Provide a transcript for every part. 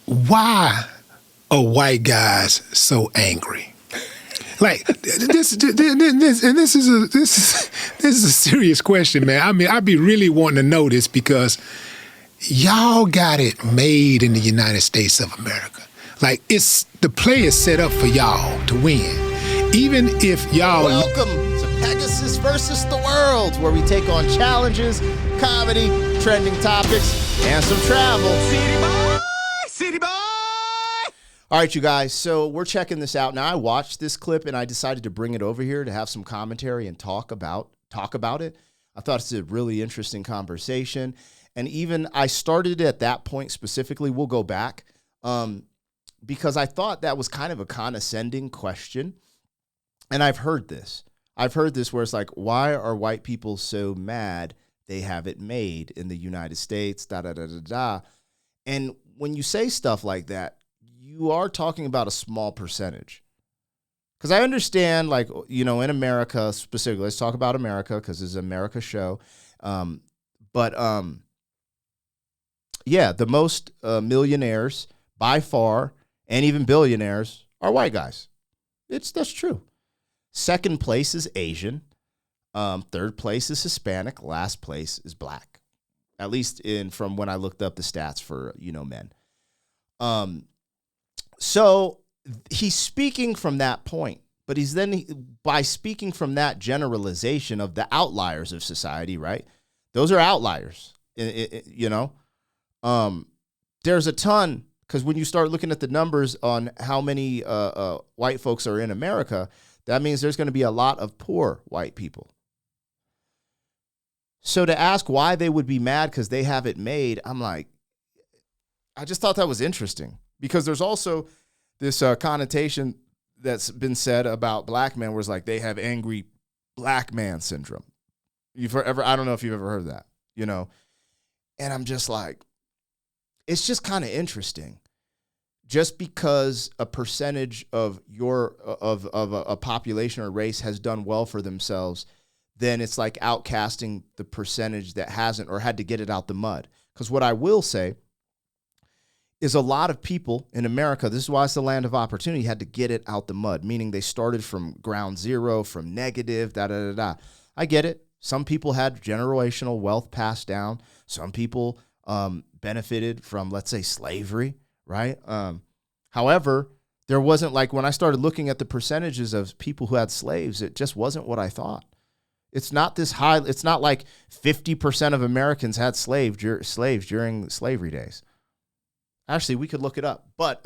why are white guys so angry? Like this is a serious question, man. I mean, I'd be really wanting to know this because y'all got it made in the United States of America. Like the play is set up for y'all to win, even if y'all. Welcome to Pegasus versus the World, where we take on challenges, comedy, trending topics, and some travel. City boy. All right, you guys, so we're checking this out. Now, I watched this clip, and I decided to bring it over here to have some commentary and talk about it. I thought it's a really interesting conversation. And even I started at that point specifically. We'll go back because I thought that was kind of a condescending question. And I've heard this. Where it's like, why are white people so mad they have it made in the United States, da-da-da-da-da. And when you say stuff like that, you are talking about a small percentage. Because I understand, like, you know, in America specifically, let's talk about America because it's an America show. Yeah, the most millionaires by far and even billionaires are white guys. That's true. Second place is Asian. Third place is Hispanic. Last place is black. At least from when I looked up the stats for, men. So he's speaking from that point, but by speaking from that generalization of the outliers of society, right? Those are outliers, There's a ton, because when you start looking at the numbers on how many white folks are in America, that means there's going to be a lot of poor white people. So to ask why they would be mad because they have it made, I'm like, I just thought that was interesting. Because there's also this connotation that's been said about black men where it's like they have angry black man syndrome. I don't know if you've ever heard of that, And I'm just like, it's just kind of interesting. Just because a percentage of a population or race has done well for themselves, then it's like outcasting the percentage that hasn't or had to get it out the mud. Because what I will say is a lot of people in America, this is why it's the land of opportunity, had to get it out the mud, meaning they started from ground zero, from negative, da-da-da-da. I get it. Some people had generational wealth passed down. Some people benefited from, let's say, slavery, right? However, there wasn't, like, when I started looking at the percentages of people who had slaves, it just wasn't what I thought. It's not this high. It's not like 50% of Americans had slaves during slavery days. Actually, we could look it up. But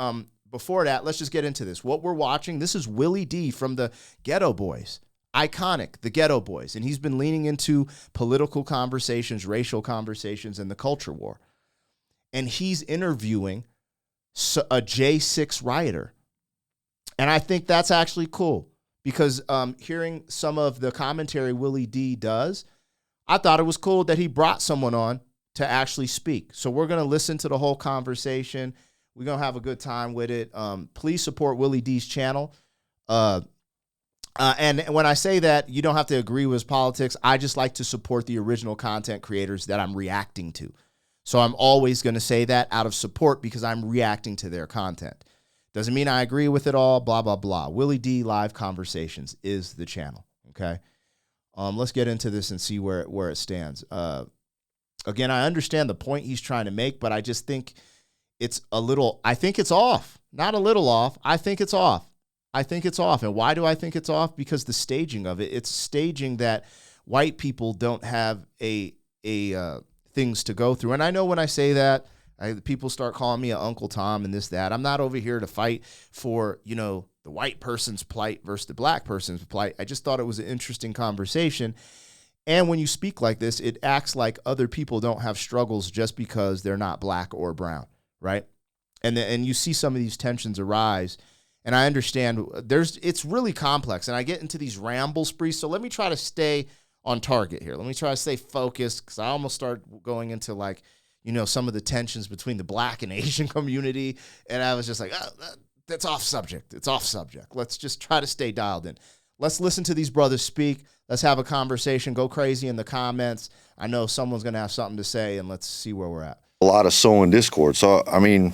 before that, let's just get into this. What we're watching, this is Willie D from the Ghetto Boys. Iconic, the Ghetto Boys. And he's been leaning into political conversations, racial conversations, and the culture war. And he's interviewing a J6 rioter. And I think that's actually cool because hearing some of the commentary Willie D does, I thought it was cool that he brought someone on to actually speak. So we're going to listen to the whole conversation. We're going to have a good time with it. Please support Willie D's channel. And when I say that, you don't have to agree with his politics. I just like to support the original content creators that I'm reacting to. So I'm always going to say that out of support because I'm reacting to their content. Doesn't mean I agree with it all, blah, blah, blah. Willie D Live Conversations is the channel, okay? Let's get into this and see where it stands. Again, I understand the point he's trying to make, but I just think it's I think it's off. Not a little off. I think it's off. And why do I think it's off? Because the staging of it, it's staging that white people don't have things to go through. And I know when I say that, people start calling me an Uncle Tom and this, that. I'm not over here to fight for, the white person's plight versus the black person's plight. I just thought it was an interesting conversation. And when you speak like this, it acts like other people don't have struggles just because they're not black or brown, right? And you see some of these tensions arise. And I understand it's really complex. And I get into these ramble sprees. So let me try to stay on target here. Let me try to stay focused because I almost start going into some of the tensions between the black and Asian community. And I was just like, that's off subject. It's off subject. Let's just try to stay dialed in. Let's listen to these brothers speak. Let's have a conversation. Go crazy in the comments. I know someone's going to have something to say, and let's see where we're at. A lot of sowing discord. So, I mean,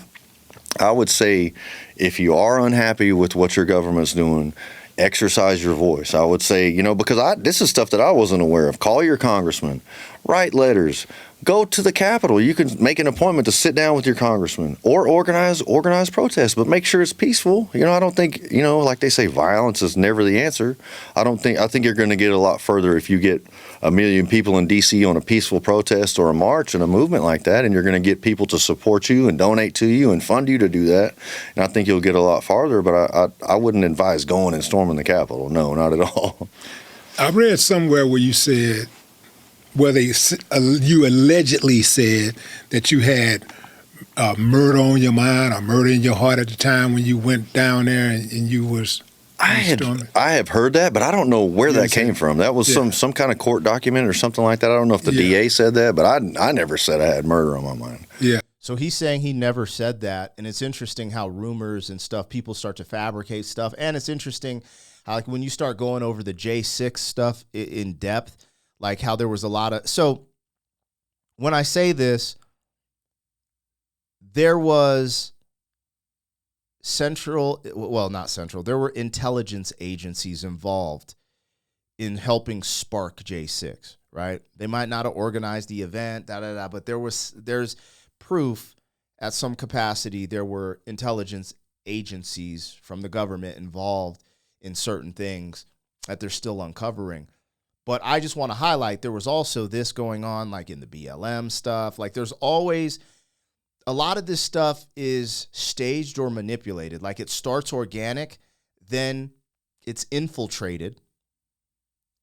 I would say if you are unhappy with what your government's doing, exercise your voice. I would say, because this is stuff that I wasn't aware of. Call your congressman, write letters, go to the Capitol. You can make an appointment to sit down with your congressman or organize protests, but make sure it's peaceful. I don't think, like they say, violence is never the answer. I think you're going to get a lot further if you get 1 million people in D.C. on a peaceful protest or a march and a movement like that, and you're going to get people to support you and donate to you and fund you to do that. And I think you'll get a lot farther, but I wouldn't advise going and storming the Capitol. No, not at all. I read somewhere where you said, you allegedly said that you had murder on your mind or murder in your heart at the time when you went down there and you was I have heard that, but I don't know where that came from. That was some kind of court document or something like that. I don't know if the DA said that, but I never said I had murder on my mind. Yeah. So he's saying he never said that, and it's interesting how rumors and stuff, people start to fabricate stuff, and it's interesting how, like, when you start going over the J6 stuff in depth, like how there was a lot of... So when I say this, there was there were intelligence agencies involved in helping spark J6, right? They might not have organized the event, but there's proof at some capacity there were intelligence agencies from the government involved in certain things that they're still uncovering. But I just want to highlight there was also this going on, like in the BLM stuff. Like, there's always a lot of this stuff is staged or manipulated. Like, it starts organic, then it's infiltrated.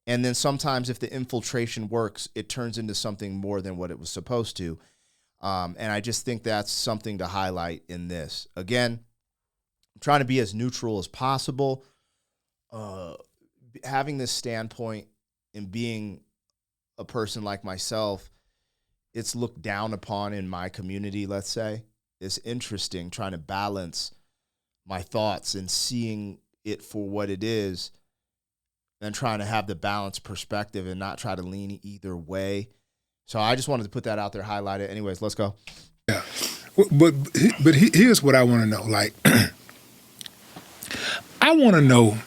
And then sometimes if the infiltration works, it turns into something more than what it was supposed to. And I just think that's something to highlight in this. Again, I'm trying to be as neutral as possible. Having this standpoint and being a person like myself, it's looked down upon in my community, let's say. It's interesting trying to balance my thoughts and seeing it for what it is and trying to have the balanced perspective and not try to lean either way. So I just wanted to put that out there, highlight it. Anyways, let's go. Yeah. But here's what I want to know. Like, I want to know,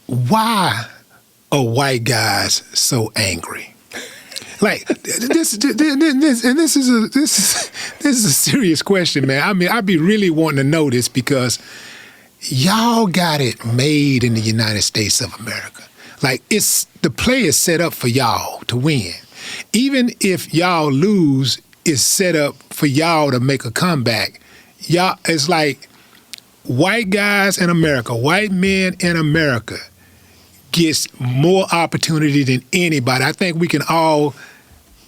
why are white guys so angry? Like, this is a serious question, man. I mean, I'd be really wanting to know this because y'all got it made in the United States of America. Like, the play is set up for y'all to win. Even if y'all lose, it's set up for y'all to make a comeback. Y'all, it's like white guys in America, white men in America gets more opportunity than anybody. I think we can all,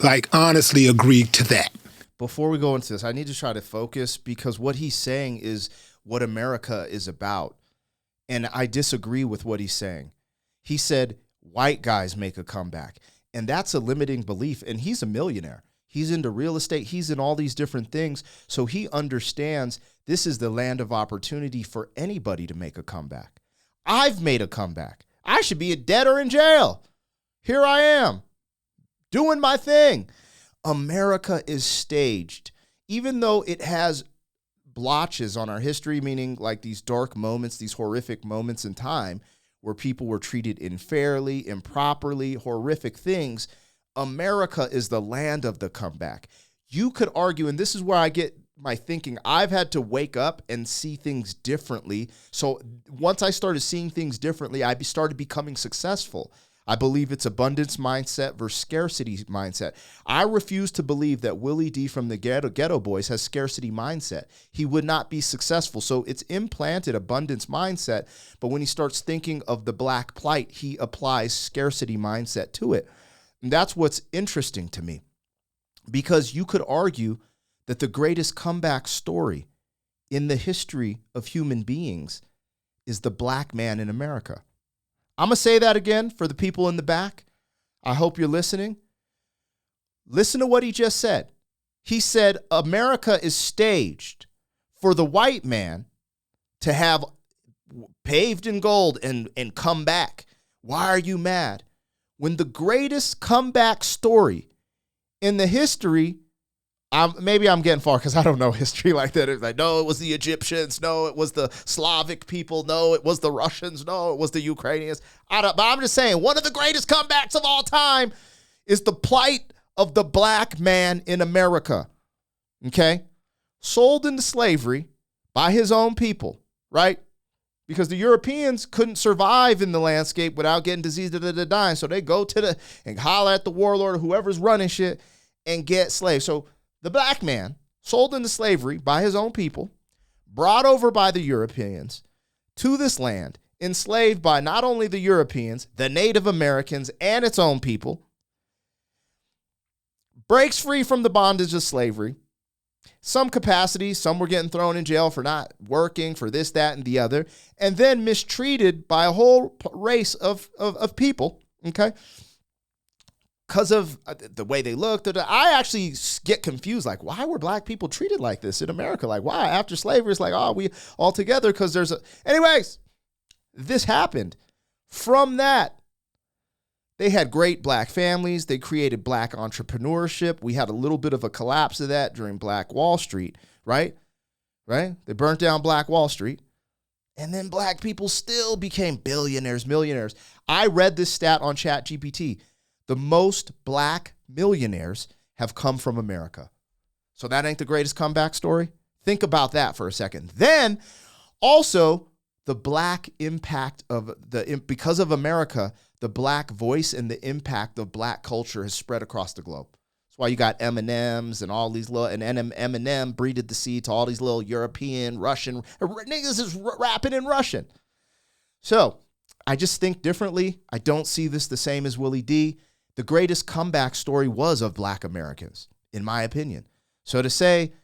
like, honestly agree to that. Before we go into this, I need to try to focus because what he's saying is what America is about. And I disagree with what he's saying. He said white guys make a comeback. And that's a limiting belief. And he's a millionaire. He's into real estate. He's in all these different things. So he understands this is the land of opportunity for anybody to make a comeback. I've made a comeback. I should be dead or in jail. Here I am, doing my thing. America is staged. Even though it has blotches on our history, meaning like these dark moments, these horrific moments in time where people were treated unfairly, improperly, horrific things, America is the land of the comeback. You could argue, and this is where I get my thinking, I've had to wake up and see things differently. So once I started seeing things differently, I started becoming successful. I believe it's abundance mindset versus scarcity mindset. I refuse to believe that Willie D from the Ghetto Boys has scarcity mindset. He would not be successful. So it's implanted abundance mindset, but when he starts thinking of the black plight, he applies scarcity mindset to it. And that's what's interesting to me, because you could argue that the greatest comeback story in the history of human beings is the black man in America. I'm going to say that again for the people in the back. I hope you're listening. Listen to what he just said. He said America is staged for the white man to have paved in gold and come back. Why are you mad? When the greatest comeback story in the history, maybe I'm getting far because I don't know history like that. It's like, no, it was the Egyptians. No, it was the Slavic people. No, it was the Russians. No, it was the Ukrainians. But I'm just saying, one of the greatest comebacks of all time is the plight of the black man in America. Okay? Sold into slavery by his own people, right? Because the Europeans couldn't survive in the landscape without getting diseased and dying. So they go to and holler at the warlord or whoever's running shit and get slaves. So the black man sold into slavery by his own people, brought over by the Europeans to this land, enslaved by not only the Europeans, the Native Americans, and its own people, breaks free from the bondage of slavery. Some capacity, some were getting thrown in jail for not working, for this, that, and the other, and then mistreated by a whole race of people, okay? Because of the way they looked. I actually get confused, like, why were black people treated like this in America? Like, why? After slavery, it's like, oh, we all together because there's a... Anyways, this happened. From that, they had great black families. They created black entrepreneurship. We had a little bit of a collapse of that during Black Wall Street, right? Right? They burnt down Black Wall Street. And then black people still became billionaires, millionaires. I read this stat on ChatGPT. The most black millionaires have come from America. So that ain't the greatest comeback story? Think about that for a second. Then, also, the black impact of because of America, the black voice and the impact of black culture has spread across the globe. That's why you got M&Ms and all these little, and Eminem breeded the seed to all these little European, Russian, niggas is rapping in Russian. So I just think differently. I don't see this the same as Willie D. The greatest comeback story was of black Americans, in my opinion. So to say,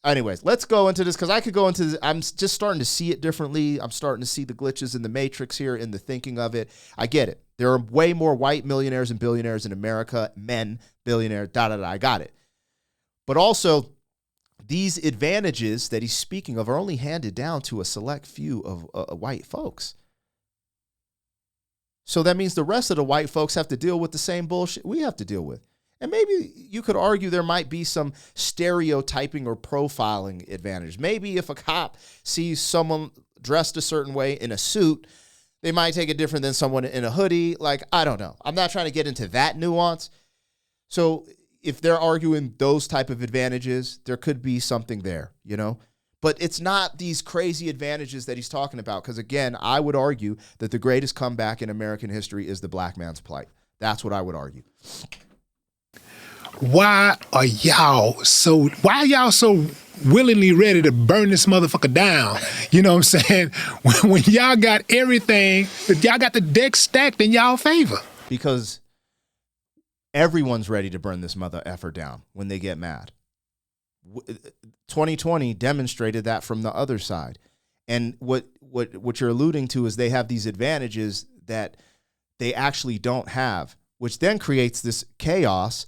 anyways, let's go into this because I could go into this. I'm just starting to see it differently. I'm starting to see the glitches in the matrix here in the thinking of it. I get it. There are way more white millionaires and billionaires in America, men, billionaires, I got it. But also, these advantages that he's speaking of are only handed down to a select few of white folks. So that means the rest of the white folks have to deal with the same bullshit we have to deal with. And maybe you could argue there might be some stereotyping or profiling advantage. Maybe if a cop sees someone dressed a certain way in a suit, they might take it different than someone in a hoodie. Like, I don't know. I'm not trying to get into that nuance. So if they're arguing those type of advantages, there could be something there, you know? But it's not these crazy advantages that he's talking about. Because again, I would argue that the greatest comeback in American history is the black man's plight. That's what I would argue. Why are y'all so willingly ready to burn this motherfucker down? You know what I'm saying? When y'all got everything, y'all got the deck stacked in y'all favor. Because everyone's ready to burn this mother effer down when they get mad. 2020 demonstrated that from the other side. And what you're alluding to is they have these advantages that they actually don't have, which then creates this chaos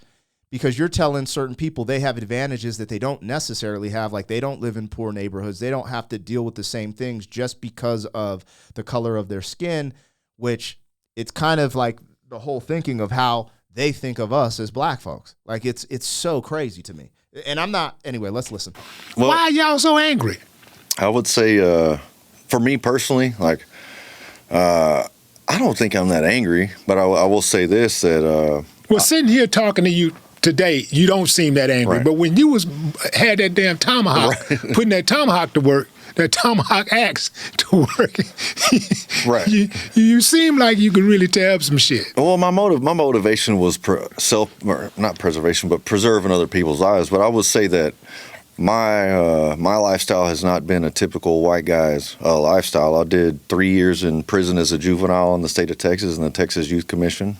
because you're telling certain people they have advantages that they don't necessarily have, like they don't live in poor neighborhoods. They don't have to deal with the same things just because of the color of their skin, which it's kind of like the whole thinking of how they think of us as black folks. Like it's so crazy to me. And I'm not, anyway, let's listen. Well, why are y'all so angry? I would say, for me personally, like, I don't think I'm that angry, but I will say this, that... well, sitting here talking to you today, you don't seem that angry. Right. But when you had that damn tomahawk, right. putting that tomahawk to work, that tomahawk axe to work, right. you seem like you could really tear up some shit. Well, my motivation was not preservation, but preserving other people's lives. But I would say that my lifestyle has not been a typical white guy's lifestyle. I did 3 years in prison as a juvenile in the state of Texas in the Texas Youth Commission.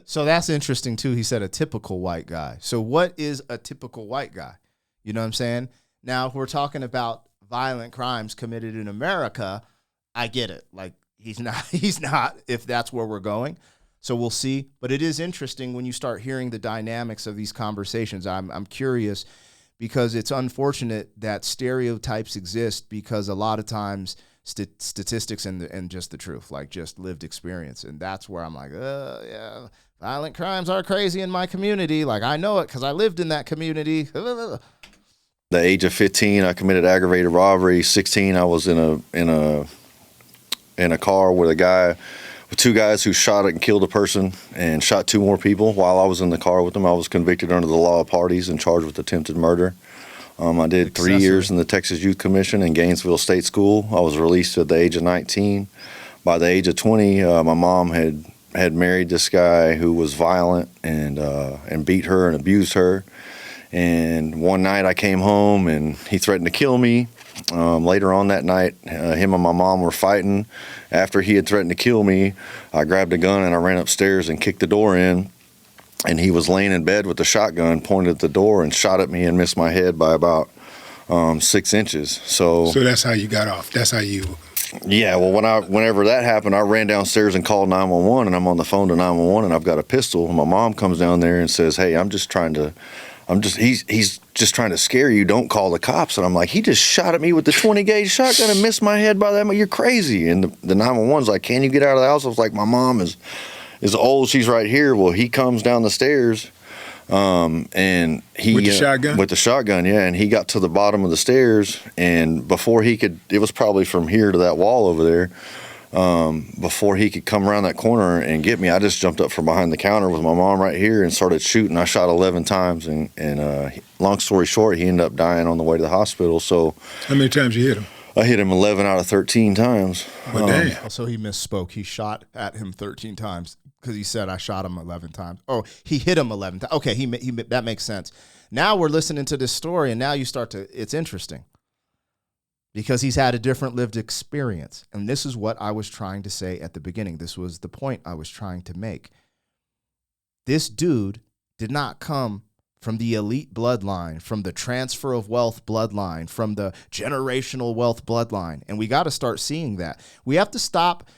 So that's interesting too. He said a typical white guy. So what is a typical white guy? You know what I'm saying? Now, if we're talking about violent crimes committed in America, I get it. Like he's not if that's where we're going. So we'll see. But it is interesting when you start hearing the dynamics of these conversations. I'm curious because it's unfortunate that stereotypes exist because a lot of times statistics and just the truth, like just lived experience. And that's where I'm like, yeah, violent crimes are crazy in my community. Like, I know it because I lived in that community. The age of 15, I committed aggravated robbery. 16, I was in a car with two guys who shot and killed a person and shot 2 more people while I was in the car with them. I was convicted under the law of parties and charged with attempted murder. I did 3 years in the Texas Youth Commission in Gainesville State School. I was released at the age of 19. By the age of 20, my mom had married this guy who was violent and beat her and abused her. And one night I came home and he threatened to kill me. Later on that night, him and my mom were fighting. After he had threatened to kill me, I grabbed a gun and I ran upstairs and kicked the door in. And he was laying in bed with a shotgun pointed at the door and shot at me and missed my head by about 6 inches. So that's how you got off. That's how you. Yeah. Well, whenever that happened, I ran downstairs and called 911, and I'm on the phone to 911, and I've got a pistol. And my mom comes down there and says, "Hey, he's just trying to scare you. Don't call the cops." And I'm like, he just shot at me with the 20 gauge shotgun and missed my head by that much. You're crazy. And the 911's like, "Can you get out of the house?" I was like, "My mom is old. She's right here." Well, he comes down the stairs, and he with the shotgun. With the shotgun, yeah. And he got to the bottom of the stairs, and before he could, it was probably from here to that wall over there. Before he could come around that corner and get me, I just jumped up from behind the counter with my mom right here and started shooting. I shot 11 times, and long story short, he ended up dying on the way to the hospital. So, how many times you hit him? I hit him 11 out of 13 times. Well, damn. So he misspoke. He shot at him 13 times because he said I shot him 11 times. Oh, he hit him 11 times. Okay, he that makes sense. Now we're listening to this story, and now you start to. It's interesting. Because he's had a different lived experience. And this is what I was trying to say at the beginning. This was the point I was trying to make. This dude did not come from the elite bloodline, from the transfer of wealth bloodline, from the generational wealth bloodline. And we got to start seeing that. We have to stop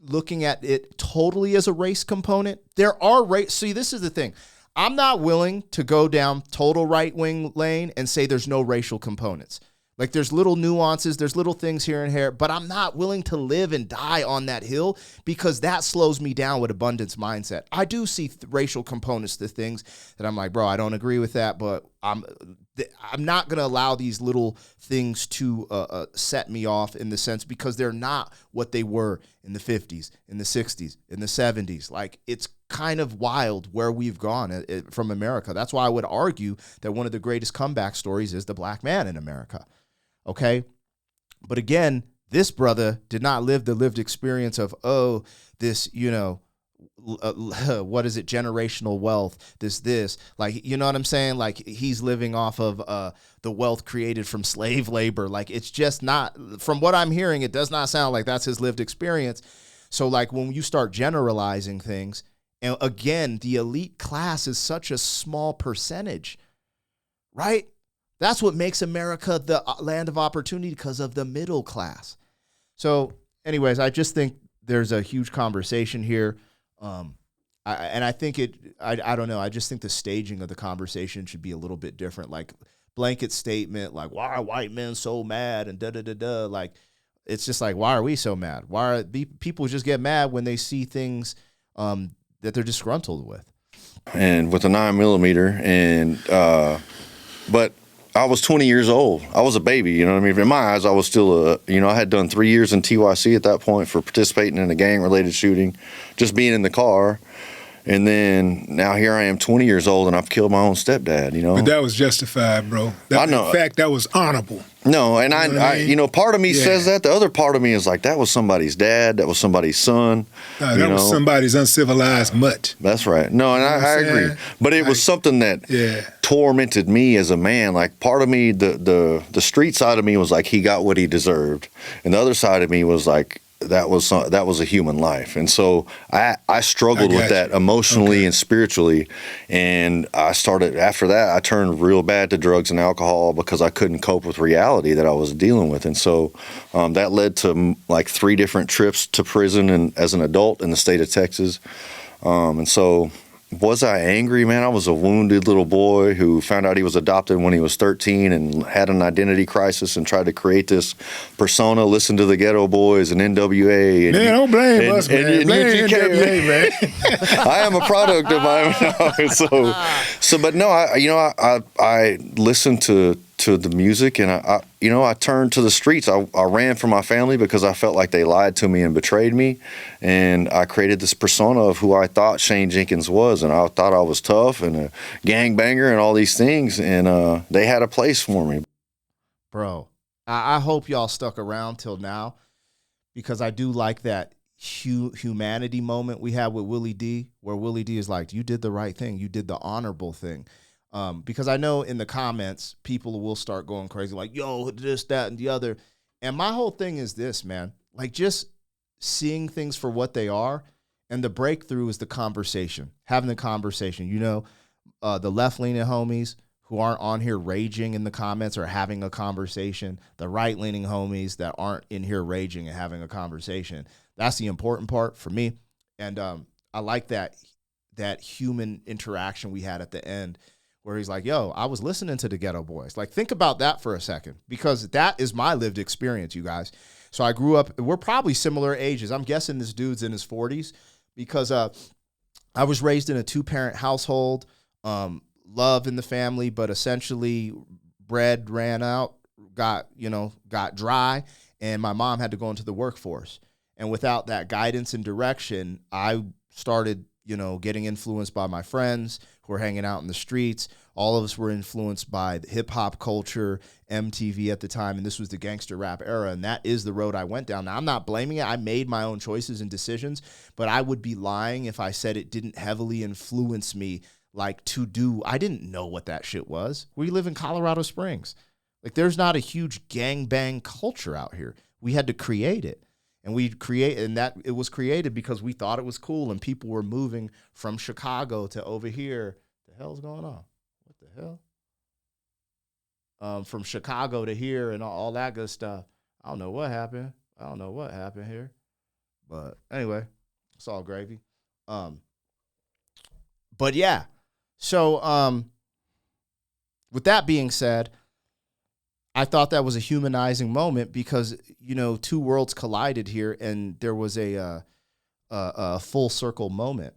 looking at it totally as a race component. There are race. See, this is the thing. I'm not willing to go down total right-wing lane and say there's no racial components. Like, there's little nuances, there's little things here and here, but I'm not willing to live and die on that hill because that slows me down with abundance mindset. I do see racial components to things that I'm like, bro, I don't agree with that, but I'm not going to allow these little things to set me off in the sense because they're not what they were in the 50s, in the 60s, in the 70s. Like, it's kind of wild where we've gone from America. That's why I would argue that one of the greatest comeback stories is the black man in America. Okay. But again, this brother did not live the lived experience of, this, what is it? Generational wealth, this, like, you know what I'm saying? Like, he's living off of the wealth created from slave labor. Like, it's just not, from what I'm hearing, it does not sound like that's his lived experience. So like when you start generalizing things, and again, the elite class is such a small percentage, right? That's what makes America the land of opportunity because of the middle class. So anyways, I just think there's a huge conversation here. I think I don't know. I just think the staging of the conversation should be a little bit different. Like blanket statement, like, why are white men so mad and da-da-da-da. Like, it's just like, why are we so mad? Why are people just get mad when they see things that they're disgruntled with? And with a 9mm but I was 20 years old. I was a baby, you know what I mean? In my eyes, I was still I had done 3 years in TYC at that point for participating in a gang-related shooting, just being in the car. And then now here I am 20 years old and I've killed my own stepdad, you know? But that was justified, bro. I know. In fact, that was honorable. No, and part of me says that. The other part of me is like, that was somebody's dad. That was somebody's son. That was somebody's uncivilized mutt. That's right. No, and I agree. But it was something that tormented me as a man. Like, part of me, the street side of me was like, he got what he deserved. And the other side of me was like, that was a human life. And so I struggled with that emotionally and spiritually. And after that, I turned real bad to drugs and alcohol because I couldn't cope with reality that I was dealing with. And so that led to like 3 different trips to prison and as an adult in the state of Texas. And so Was I angry, man? I was a wounded little boy who found out he was adopted when he was 13 and had an identity crisis and tried to create this persona, listen to the Ghetto Boys and NWA. And, Man, don't blame us, man. Blame NWA, man. I am a product of my but no, I listened to the music, and I turned to the streets. I ran from my family because I felt like they lied to me and betrayed me, and I created this persona of who I thought Shane Jenkins was, and I thought I was tough and a gangbanger and all these things, and they had a place for me. Bro, I hope y'all stuck around till now, because I do like that humanity moment we had with Willie D, where Willie D is like, you did the right thing. You did the honorable thing. Because I know in the comments, people will start going crazy, like, yo, this, that, and the other. And my whole thing is this, man, like just seeing things for what they are. And the breakthrough is the conversation, having the conversation. You know, the left-leaning homies who aren't on here raging in the comments are having a conversation. The right-leaning homies that aren't in here raging and having a conversation. That's the important part for me. And I like that human interaction we had at the end, where he's like, yo, I was listening to the Ghetto Boys. Like, think about that for a second, because that is my lived experience, you guys. So I grew up, we're probably similar ages. I'm guessing this dude's in his 40s, because I was raised in a 2-parent household, love in the family, but essentially bread ran out, got dry, and my mom had to go into the workforce. And without that guidance and direction, I started getting influenced by my friends who were hanging out in the streets. All of us were influenced by the hip hop culture, MTV at the time, and this was the gangster rap era, and that is the road I went down. Now, I'm not blaming it. I made my own choices and decisions, but I would be lying if I said it didn't heavily influence me, like to do. I didn't know what that shit was. We live in Colorado Springs. Like, there's not a huge gangbang culture out here. We had to create it. And that it was created because we thought it was cool, and people were moving from Chicago to over here. What the hell's going on? What the hell? From Chicago to here and all that good stuff. I don't know what happened. Here. But anyway, it's all gravy. But yeah. So with that being said, I thought that was a humanizing moment, because, two worlds collided here, and there was a full circle moment,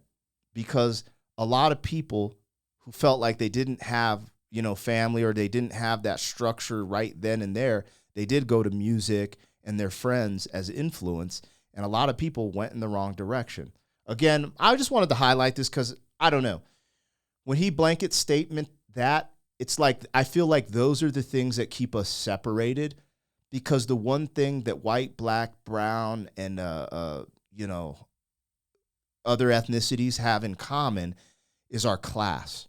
because a lot of people who felt like they didn't have, family, or they didn't have that structure right then and there, they did go to music and their friends as influence, and a lot of people went in the wrong direction. Again, I just wanted to highlight this because, I don't know, when he blanket statement that, it's like, I feel like those are the things that keep us separated, because the one thing that white, black, brown, and, other ethnicities have in common is our class,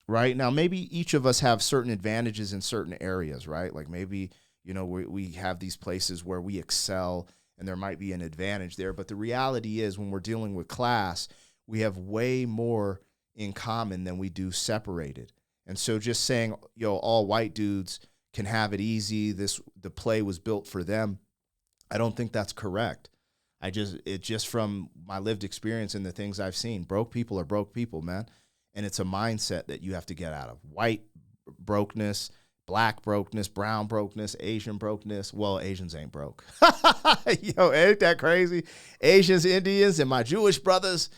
right? Now, maybe each of us have certain advantages in certain areas, right? Like maybe, we have these places where we excel and there might be an advantage there. But the reality is, when we're dealing with class, we have way more in common than we do separated. And so just saying, all white dudes can have it easy, the play was built for them, I don't think that's correct. It's just from my lived experience and the things I've seen. Broke people are broke people, man. And it's a mindset that you have to get out of. White brokenness, black brokenness, brown brokenness, Asian brokenness. Well, Asians ain't broke. Ain't that crazy? Asians, Indians, and my Jewish brothers,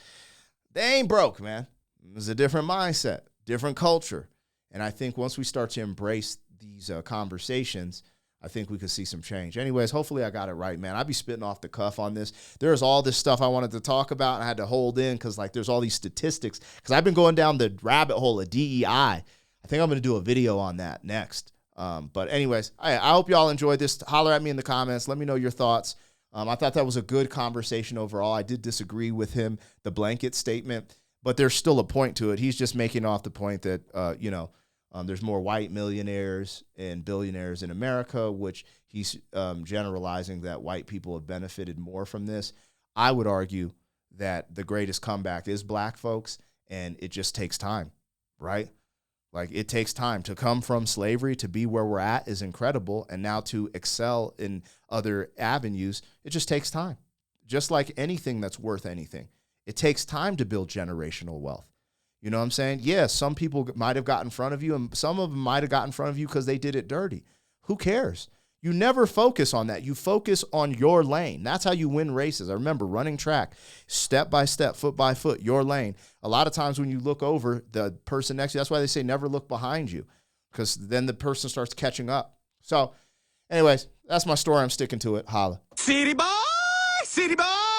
they ain't broke, man. It's a different mindset, different culture. And I think once we start to embrace these conversations, I think we could see some change. Anyways, hopefully I got it right, man. I'd be spitting off the cuff on this. There's all this stuff I wanted to talk about, and I had to hold in because, there's all these statistics. Because I've been going down the rabbit hole of DEI. I think I'm going to do a video on that next. But anyways, I hope y'all enjoyed this. Holler at me in the comments. Let me know your thoughts. I thought that was a good conversation overall. I did disagree with him, the blanket statement, but there's still a point to it. He's just making off the point that, there's more white millionaires and billionaires in America, which he's generalizing that white people have benefited more from this. I would argue that the greatest comeback is black folks, and it just takes time, right? Like, it takes time to come from slavery to be where we're at is incredible. And now to excel in other avenues, it just takes time. Just like anything that's worth anything, it takes time to build generational wealth. You know what I'm saying? Yeah, some people might have got in front of you, and some of them might have got in front of you because they did it dirty. Who cares? You never focus on that. You focus on your lane. That's how you win races. I remember running track, step by step, foot by foot, your lane. A lot of times when you look over the person next to you, that's why they say never look behind you, because then the person starts catching up. So anyways, that's my story. I'm sticking to it. Holla. City boy, city boy.